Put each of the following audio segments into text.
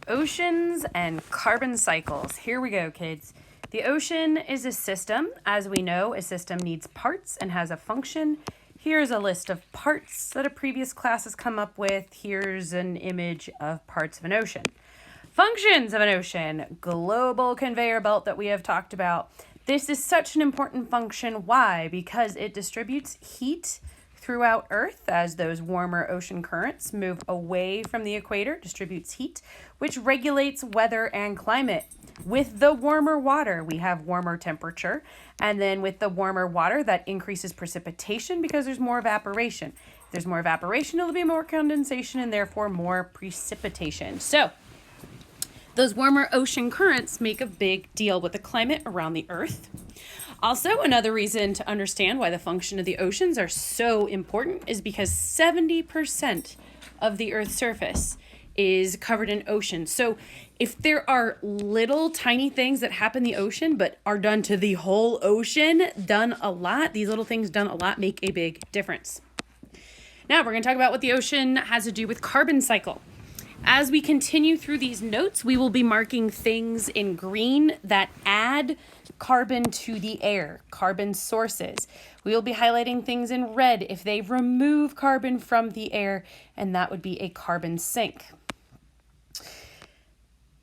Oceans and carbon cycles. Here we go, kids. The ocean is a system. As we know, a system needs parts and has a function. Here's a list of parts that a previous class has come up with. Here's an image of parts of an ocean. Functions of an ocean. Global conveyor belt that we have talked about. This is such an important function. Why? Because it distributes heat throughout Earth as those warmer ocean currents move away from the equator, distributes heat, which regulates weather and climate. With the warmer water, we have warmer temperature, and then with the warmer water, that increases precipitation because there's more evaporation. If there's more evaporation, it'll be more condensation and therefore more precipitation. So, those warmer ocean currents make a big deal with the climate around the Earth. Also, another reason to understand why the function of the oceans are so important is because 70% of the Earth's surface is covered in ocean. So if there are little tiny things that happen in the ocean but are done to the whole ocean, done a lot, these little things done a lot make a big difference. Now we're going to talk about what the ocean has to do with carbon cycle. As we continue through these notes, we will be marking things in green that add carbon to the air, carbon sources. We will be highlighting things in red if they remove carbon from the air, and that would be a carbon sink.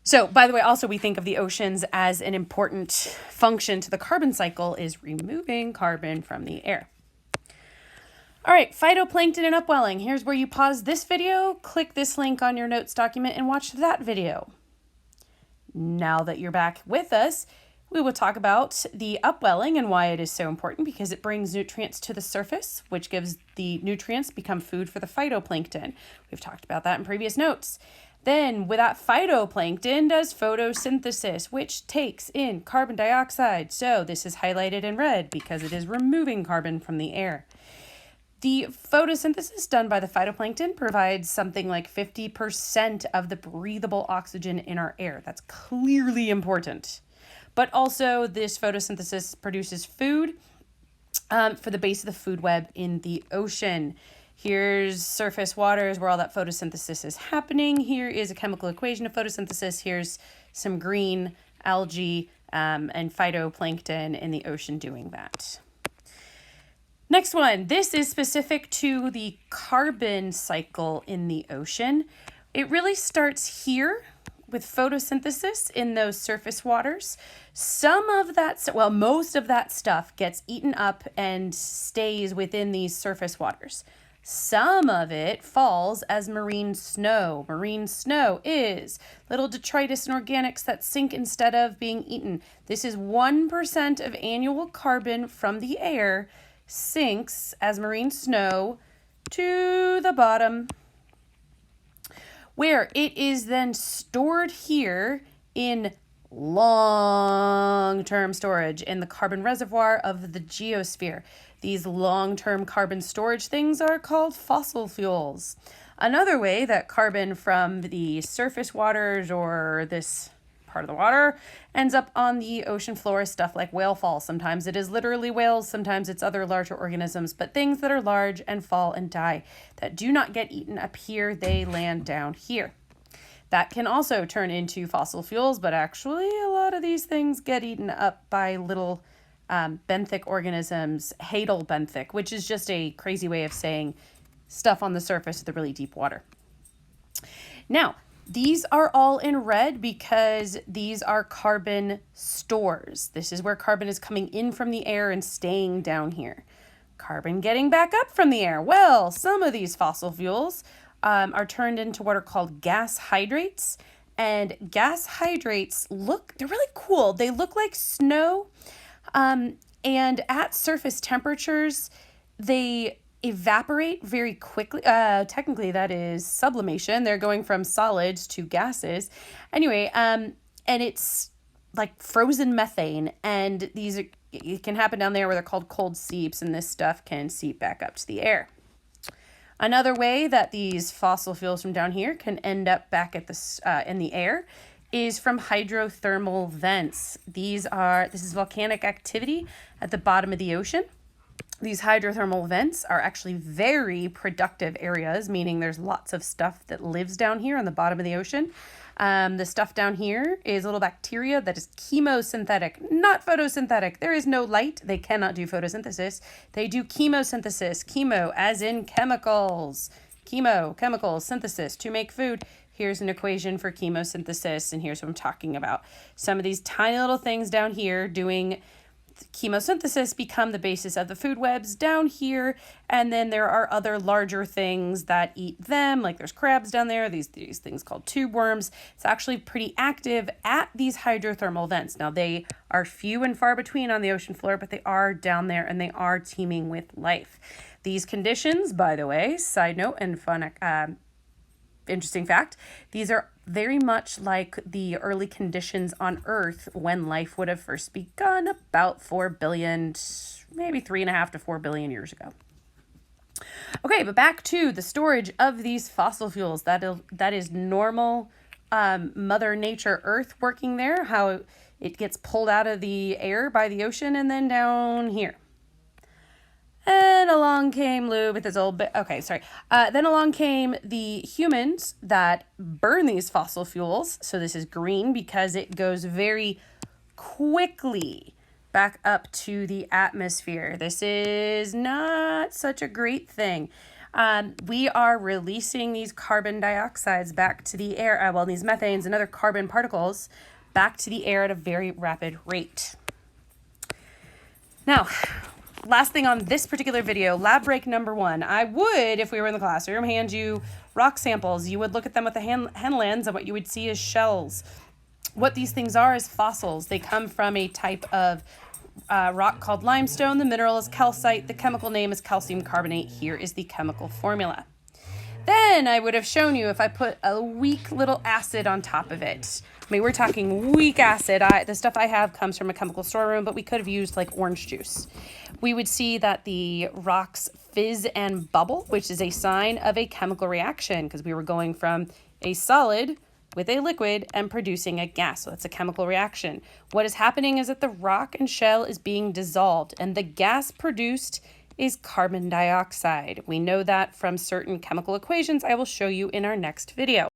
So, by the way, also we think of the oceans as an important function to the carbon cycle is removing carbon from the air. All right, phytoplankton and upwelling. Here's where you pause this video, click this link on your notes document, and watch that video. Now that you're back with us, we will talk about the upwelling and why it is so important because it brings nutrients to the surface, which gives the nutrients become food for the phytoplankton. We've talked about that in previous notes. Then, with that phytoplankton does photosynthesis, which takes in carbon dioxide. So this is highlighted in red because it is removing carbon from the air. The photosynthesis done by the phytoplankton provides something like 50% of the breathable oxygen in our air. That's clearly important. But also, this photosynthesis produces food for the base of the food web in the ocean. Here's surface waters where all that photosynthesis is happening. Here is a chemical equation of photosynthesis. Here's some green algae and phytoplankton in the ocean doing that. Next one, this is specific to the carbon cycle in the ocean. It really starts here with photosynthesis in those surface waters. Most of that stuff gets eaten up and stays within these surface waters. Some of it falls as marine snow. Marine snow is little detritus and organics that sink instead of being eaten. This is 1% of annual carbon from the air sinks as marine snow to the bottom, where it is then stored here in long-term storage in the carbon reservoir of the geosphere. These long-term carbon storage things are called fossil fuels. Another way that carbon from the surface waters or this part of the water ends up on the ocean floor is stuff like whale fall. Sometimes it is literally whales, sometimes it's other larger organisms, but things that are large and fall and die that do not get eaten up here, they land down here. That can also turn into fossil fuels, but actually a lot of these things get eaten up by little benthic organisms, hadal benthic, which is just a crazy way of saying stuff on the surface of the really deep water. Now, these are all in red because these are carbon stores. This is where carbon is coming in from the air and staying down here. Carbon getting back up from the air. Well, some of these fossil fuels are turned into what are called gas hydrates. And gas hydrates they're really cool. They look like snow. And at surface temperatures, they evaporate very quickly. Technically, that is sublimation. They're going from solids to gases. Anyway, and it's like frozen methane. And it can happen down there where they're called cold seeps, and this stuff can seep back up to the air. Another way that these fossil fuels from down here can end up back at in the air is from hydrothermal vents. This is volcanic activity at the bottom of the ocean. These hydrothermal vents are actually very productive areas, meaning there's lots of stuff that lives down here on the bottom of the ocean. The stuff down here is little bacteria that is chemosynthetic, not photosynthetic. There is no light. They cannot do photosynthesis. They do chemosynthesis. Chemo, as in chemicals. Chemicals, synthesis to make food. Here's an equation for chemosynthesis, and here's what I'm talking about. Some of these tiny little things down here doing chemosynthesis become the basis of the food webs down here, and then there are other larger things that eat them, like there's crabs down there, these things called tube worms. It's actually pretty active at these hydrothermal vents. Now, they are few and far between on the ocean floor, but they are down there and they are teeming with life. These conditions, by the way, side note and fun interesting fact, these are very much like the early conditions on Earth when life would have first begun about 4 billion, maybe 3.5 to 4 billion years ago. Okay, but back to the storage of these fossil fuels. That is normal Mother Nature, Earth working there, how it gets pulled out of the air by the ocean and then down here. And along came Lou with his old... then along came the humans that burn these fossil fuels. So this is green because it goes very quickly back up to the atmosphere. This is not such a great thing. We are releasing these carbon dioxides back to the air, these methanes and other carbon particles back to the air at a very rapid rate. Now, last thing on this particular video, lab break number 1. I would, if we were in the classroom, hand you rock samples. You would look at them with a hand lens, and what you would see is shells. What these things are is fossils. They come from a type of rock called limestone. The mineral is calcite. The chemical name is calcium carbonate. Here is the chemical formula. Then I would have shown you if I put a weak little acid on top of it. I mean, we're talking weak acid. The stuff I have comes from a chemical storeroom, but we could have used like orange juice. We would see that the rocks fizz and bubble, which is a sign of a chemical reaction because we were going from a solid with a liquid and producing a gas. So that's a chemical reaction. What is happening is that the rock and shell is being dissolved, and the gas produced is carbon dioxide. We know that from certain chemical equations I will show you in our next video.